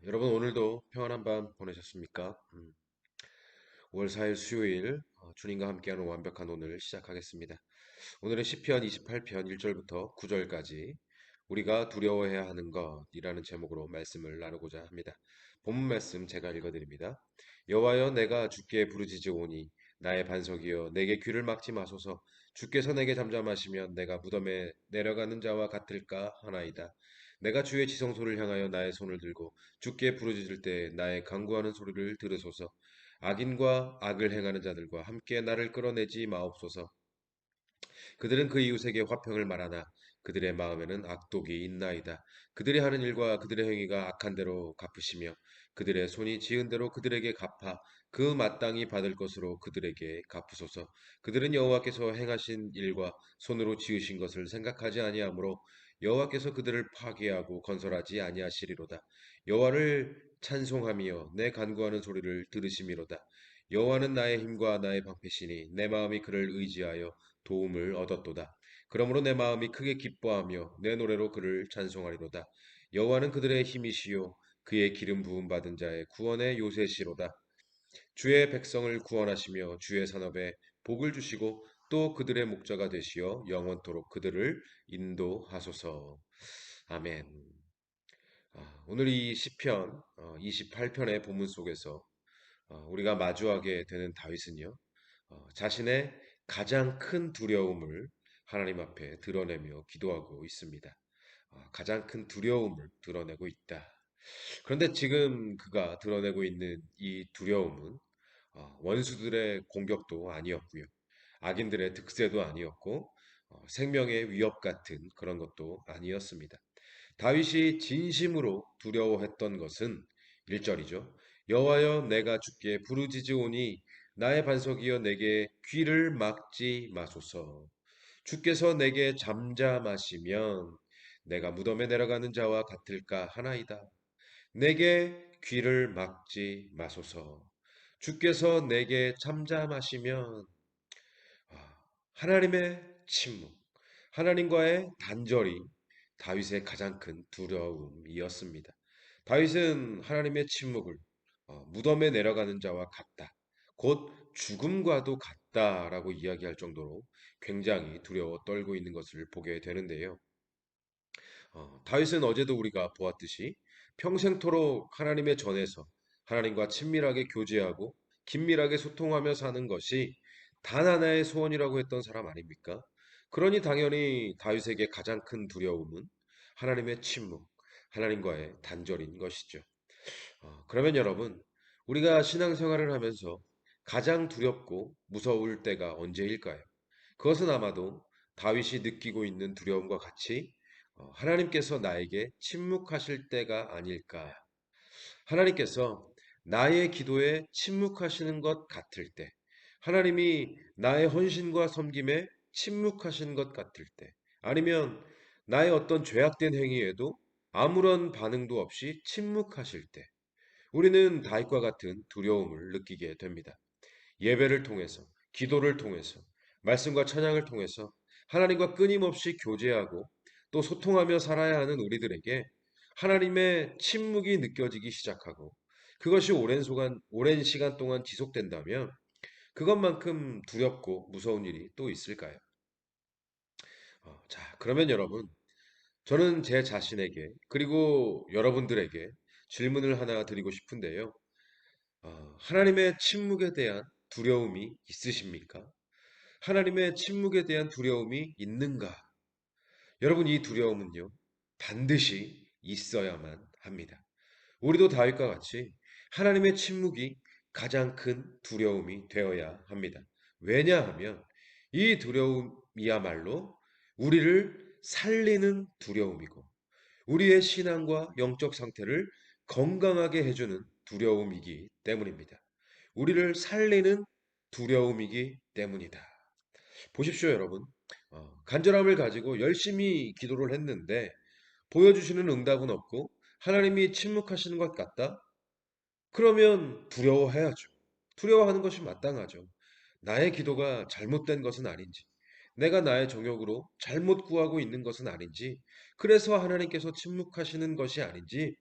여러분 오늘도 평안한 밤 보내셨습니까? 5월 4일 수요일 주님과 함께하는 완벽한 오늘 시작하겠습니다. 오늘은 시편 28편 1절부터 9절까지 우리가 두려워해야 하는 것이라는 제목으로 말씀을 나누고자 합니다. 본문 말씀 제가 읽어드립니다. 여호와여 내가 주께 부르짖으오니 나의 반석이여 내게 귀를 막지 마소서. 주께서 내게 잠잠하시면 내가 무덤에 내려가는 자와 같을까 하나이다. 내가 주의 지성소를 향하여 나의 손을 들고 주께 부르짖을 때 나의 간구하는 소리를 들으소서. 악인과 악을 행하는 자들과 함께 나를 끌어내지 마옵소서. 그들은 그 이웃에게 화평을 말하나 그들의 마음에는 악독이 있나이다. 그들이 하는 일과 그들의 행위가 악한 대로 갚으시며 그들의 손이 지은 대로 그들에게 갚아 그 마땅히 받을 것으로 그들에게 갚으소서. 그들은 여호와께서 행하신 일과 손으로 지으신 것을 생각하지 아니하므로 여호와께서 그들을 파괴하고 건설하지 아니하시리로다. 여호와를 찬송하며 내 간구하는 소리를 들으시미로다. 여호와는 나의 힘과 나의 방패시니 내 마음이 그를 의지하여 도움을 얻었도다. 그러므로 내 마음이 크게 기뻐하며 내 노래로 그를 찬송하리로다. 여호와는 그들의 힘이시요 그의 기름 부음 받은 자의 구원의 요새시로다. 주의 백성을 구원하시며 주의 산업에 복을 주시고 또 그들의 목자가 되시어 영원토록 그들을 인도하소서. 아멘. 오늘 이 시편 28편의 본문 속에서 우리가 마주하게 되는 다윗은요, 자신의 가장 큰 두려움을 하나님 앞에 드러내며 기도하고 있습니다. 가장 큰 두려움을 드러내고 있다. 그런데 지금 그가 드러내고 있는 이 두려움은 원수들의 공격도 아니었고요. 악인들의 득세도 아니었고 생명의 위협 같은 그런 것도 아니었습니다. 다윗이 진심으로 두려워했던 것은 1절이죠. 여호와여 내가 주께 부르짖으오니 나의 반석이여 내게 귀를 막지 마소서. 주께서 내게 잠잠하시면 내가 무덤에 내려가는 자와 같을까 하나이다. 내게 귀를 막지 마소서. 주께서 내게 잠잠하시면 하나님의 침묵, 하나님과의 단절이 다윗의 가장 큰 두려움이었습니다. 다윗은 하나님의 침묵을 무덤에 내려가는 자와 같다. 곧 죽음과도 같다라고 이야기할 정도로 굉장히 두려워 떨고 있는 것을 보게 되는데요. 다윗은 어제도 우리가 보았듯이 평생토록 하나님의 전에서 하나님과 친밀하게 교제하고 긴밀하게 소통하며 사는 것이 단 하나의 소원이라고 했던 사람 아닙니까? 그러니 당연히 다윗에게 가장 큰 두려움은 하나님의 침묵, 하나님과의 단절인 것이죠. 그러면 여러분, 우리가 신앙생활을 하면서 가장 두렵고 무서울 때가 언제일까요? 그것은 아마도 다윗이 느끼고 있는 두려움과 같이 하나님께서 나에게 침묵하실 때가 아닐까. 하나님께서 나의 기도에 침묵하시는 것 같을 때, 하나님이 나의 헌신과 섬김에 침묵하신 것 같을 때, 아니면 나의 어떤 죄악된 행위에도 아무런 반응도 없이 침묵하실 때, 우리는 다윗과 같은 두려움을 느끼게 됩니다. 예배를 통해서, 기도를 통해서, 말씀과 찬양을 통해서 하나님과 끊임없이 교제하고 또 소통하며 살아야 하는 우리들에게 하나님의 침묵이 느껴지기 시작하고 그것이 오랜 시간 동안 지속된다면 그것만큼 두렵고 무서운 일이 또 있을까요? 자, 그러면 여러분, 저는 제 자신에게 그리고 여러분들에게 질문을 하나 드리고 싶은데요. 하나님의 침묵에 대한 두려움이 있으십니까? 하나님의 침묵에 대한 두려움이 있는가? 여러분, 이 두려움은요, 반드시 있어야만 합니다. 우리도 다윗과 같이 하나님의 침묵이 가장 큰 두려움이 되어야 합니다. 왜냐하면 이 두려움이야말로 우리를 살리는 두려움이고 우리의 신앙과 영적 상태를 건강하게 해주는 두려움이기 때문입니다. 우리를 살리는 두려움이기 때문이다. 보십시오, 여러분. 간절함을 가지고 열심히 기도를 했는데 보여주시는 응답은 없고 하나님이 침묵하시는 것 같다? 그러면 두려워해야죠. 두려워하는 것이 마땅하죠. 나의 기도가 잘못된 것은 아닌지, 내가 나의 정욕으로 잘못 구하고 있는 것은 아닌지, 그래서 하나님께서 침묵하시는 것이 아닌지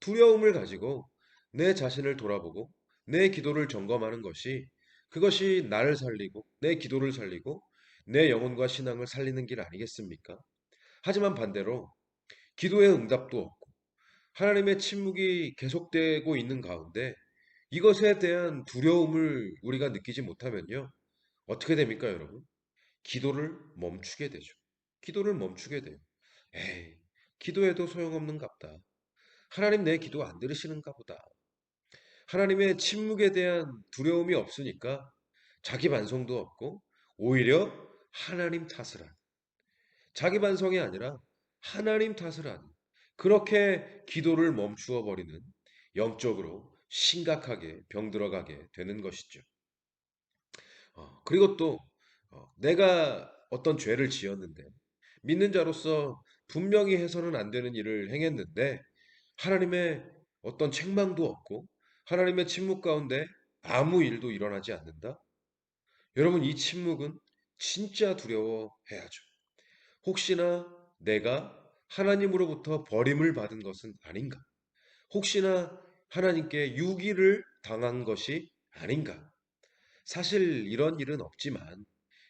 두려움을 가지고 내 자신을 돌아보고 내 기도를 점검하는 것이 그것이 나를 살리고 내 기도를 살리고 내 영혼과 신앙을 살리는 길 아니겠습니까? 하지만 반대로 기도의 응답도 없고 하나님의 침묵이 계속되고 있는 가운데 이것에 대한 두려움을 우리가 느끼지 못하면요. 어떻게 됩니까, 여러분? 기도를 멈추게 되죠. 기도를 멈추게 돼요. 에이, 기도해도 소용없는갑다. 하나님 내 기도 안 들으시는가 보다. 하나님의 침묵에 대한 두려움이 없으니까 자기 반성도 없고 오히려 하나님 탓을 하는 자기 반성이 아니라 하나님 탓을 하는 그렇게 기도를 멈추어 버리는 영적으로 심각하게 병들어가게 되는 것이죠. 그리고 또 내가 어떤 죄를 지었는데 믿는 자로서 분명히 해서는 안 되는 일을 행했는데 하나님의 어떤 책망도 없고 하나님의 침묵 가운데 아무 일도 일어나지 않는다? 여러분, 이 침묵은 진짜 두려워해야죠. 혹시나 내가 하나님으로부터 버림을 받은 것은 아닌가? 혹시나 하나님께 유기를 당한 것이 아닌가? 사실 이런 일은 없지만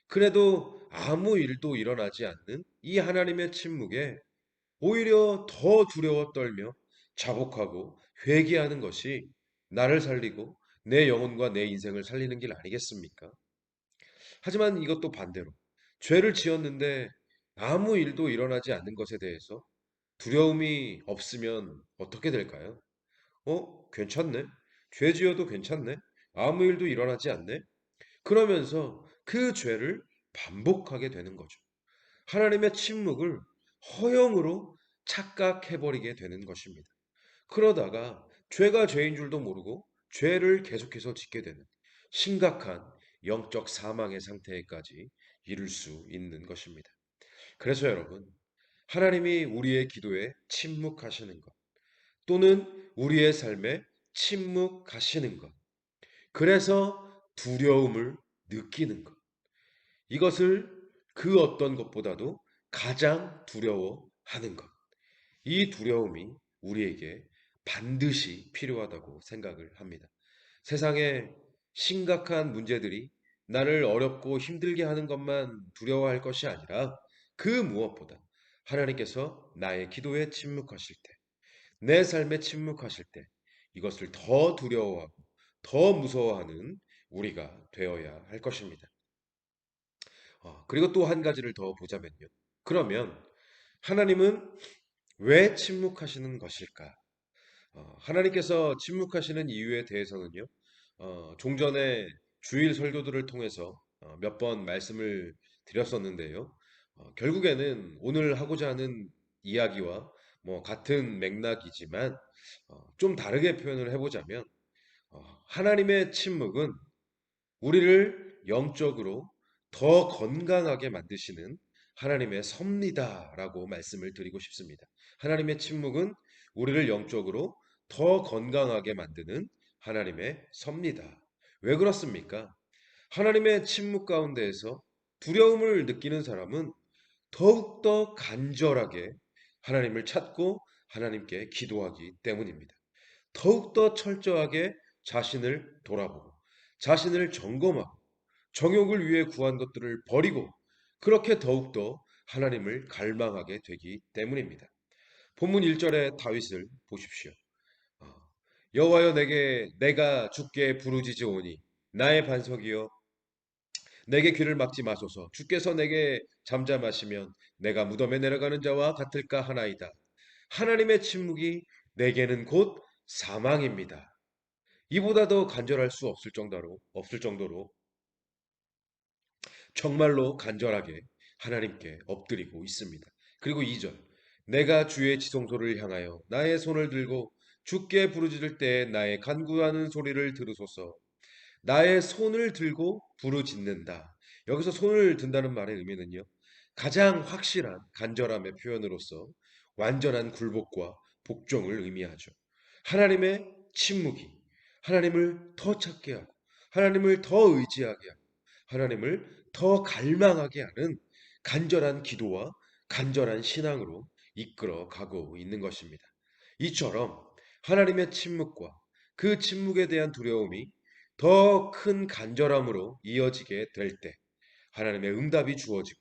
그래도 아무 일도 일어나지 않는 이 하나님의 침묵에 오히려 더 두려워 떨며 자복하고 회개하는 것이 나를 살리고 내 영혼과 내 인생을 살리는 길 아니겠습니까? 하지만 이것도 반대로 죄를 지었는데 아무 일도 일어나지 않는 것에 대해서 두려움이 없으면 어떻게 될까요? 괜찮네. 죄 지어도 괜찮네. 아무 일도 일어나지 않네. 그러면서 그 죄를 반복하게 되는 거죠. 하나님의 침묵을 허영으로 착각해버리게 되는 것입니다. 그러다가 죄가 죄인 줄도 모르고 죄를 계속해서 짓게 되는 심각한 영적 사망의 상태에까지 이를 수 있는 것입니다. 그래서 여러분, 하나님이 우리의 기도에 침묵하시는 것, 또는 우리의 삶에 침묵하시는 것, 그래서 두려움을 느끼는 것, 이것을 그 어떤 것보다도 가장 두려워하는 것. 이 두려움이 우리에게 반드시 필요하다고 생각을 합니다. 세상에 심각한 문제들이 나를 어렵고 힘들게 하는 것만 두려워할 것이 아니라 그 무엇보다 하나님께서 나의 기도에 침묵하실 때, 내 삶에 침묵하실 때 이것을 더 두려워하고 더 무서워하는 우리가 되어야 할 것입니다. 그리고 또 한 가지를 더 보자면요. 그러면 하나님은 왜 침묵하시는 것일까? 하나님께서 침묵하시는 이유에 대해서는요, 종전에 주일 설교들을 통해서 몇 번 말씀을 드렸었는데요. 결국에는 오늘 하고자 하는 이야기와 뭐 같은 맥락이지만 좀 다르게 표현을 해보자면 하나님의 침묵은 우리를 영적으로 더 건강하게 만드시는 하나님의 섭리다라고 말씀을 드리고 싶습니다. 하나님의 침묵은 우리를 영적으로 더 건강하게 만드는 하나님의 섭리다. 왜 그렇습니까? 하나님의 침묵 가운데에서 두려움을 느끼는 사람은 더욱더 간절하게 하나님을 찾고 하나님께 기도하기 때문입니다. 더욱더 철저하게 자신을 돌아보고 자신을 점검하고 정욕을 위해 구한 것들을 버리고 그렇게 더욱더 하나님을 갈망하게 되기 때문입니다. 본문 1절의 다윗을 보십시오. 어, 여호와여 내가 주께 부르짖으오니 나의 반석이여 내게 귀를 막지 마소서. 주께서 내게 잠잠하시면 내가 무덤에 내려가는 자와 같을까 하나이다. 하나님의 침묵이 내게는 곧 사망입니다. 이보다 더 간절할 수 없을 정도로 정말로 간절하게 하나님께 엎드리고 있습니다. 그리고 2절 내가 주의 지성소를 향하여 나의 손을 들고 주께 부르짖을 때 나의 간구하는 소리를 들으소서. 나의 손을 들고 부르짖는다. 여기서 손을 든다는 말의 의미는요. 가장 확실한 간절함의 표현으로서 완전한 굴복과 복종을 의미하죠. 하나님의 침묵이 하나님을 더 찾게 하고 하나님을 더 의지하게 하고 하나님을 더 갈망하게 하는 간절한 기도와 간절한 신앙으로 이끌어 가고 있는 것입니다. 이처럼 하나님의 침묵과 그 침묵에 대한 두려움이 더 큰 간절함으로 이어지게 될 때 하나님의 응답이 주어지고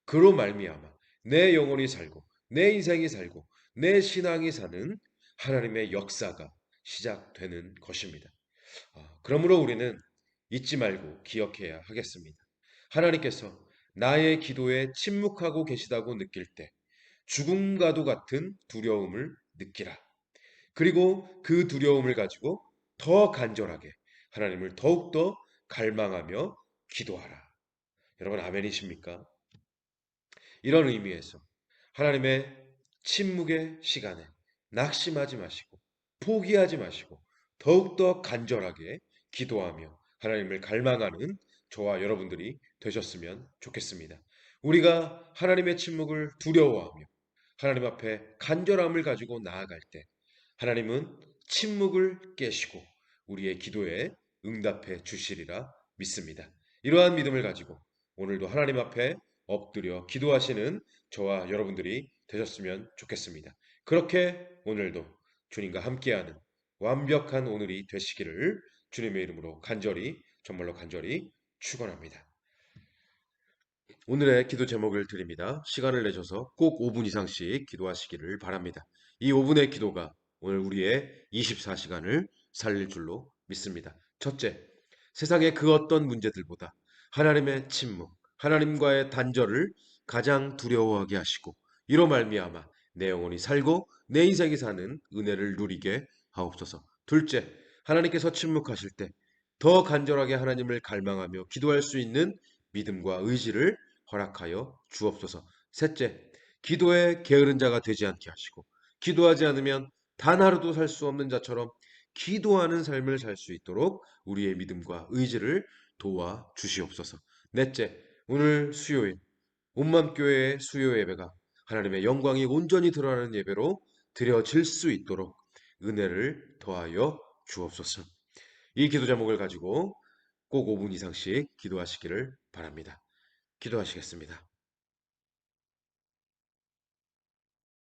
그로 말미암아 내 영혼이 살고 내 인생이 살고 내 신앙이 사는 하나님의 역사가 시작되는 것입니다. 그러므로 우리는 잊지 말고 기억해야 하겠습니다. 하나님께서 나의 기도에 침묵하고 계시다고 느낄 때 죽음과도 같은 두려움을 느끼라. 그리고 그 두려움을 가지고 더 간절하게 하나님을 더욱더 갈망하며 기도하라. 여러분 아멘이십니까? 이런 의미에서 하나님의 침묵의 시간에 낙심하지 마시고 포기하지 마시고 더욱더 간절하게 기도하며 하나님을 갈망하는 저와 여러분들이 되셨으면 좋겠습니다. 우리가 하나님의 침묵을 두려워하며 하나님 앞에 간절함을 가지고 나아갈 때 하나님은 침묵을 깨시고 우리의 기도에 응답해 주시리라 믿습니다. 이러한 믿음을 가지고 오늘도 하나님 앞에 엎드려 기도하시는 저와 여러분들이 되셨으면 좋겠습니다. 그렇게 오늘도 주님과 함께하는 완벽한 오늘이 되시기를 주님의 이름으로 간절히 정말로 간절히 축원합니다. 오늘의 기도 제목을 드립니다. 시간을 내셔서 꼭 5분 이상씩 기도하시기를 바랍니다. 이 5분의 기도가 오늘 우리의 24시간을 살릴 줄로 믿습니다. 첫째, 세상의 그 어떤 문제들보다 하나님의 침묵, 하나님과의 단절을 가장 두려워하게 하시고 이로 말미암아 내 영혼이 살고 내 인생이 사는 은혜를 누리게 하옵소서. 둘째, 하나님께서 침묵하실 때 더 간절하게 하나님을 갈망하며 기도할 수 있는 믿음과 의지를 허락하여 주옵소서. 셋째, 기도에 게으른 자가 되지 않게 하시고 기도하지 않으면 단 하루도 살 수 없는 자처럼 기도하는 삶을 살 수 있도록 우리의 믿음과 의지를 도와 주시옵소서. 넷째, 오늘 수요일 온맘교회의 수요 예배가 하나님의 영광이 온전히 드러나는 예배로 드려질 수 있도록 은혜를 더하여 주옵소서. 이 기도 제목을 가지고 꼭 5분 이상씩 기도하시기를 바랍니다. 기도하시겠습니다.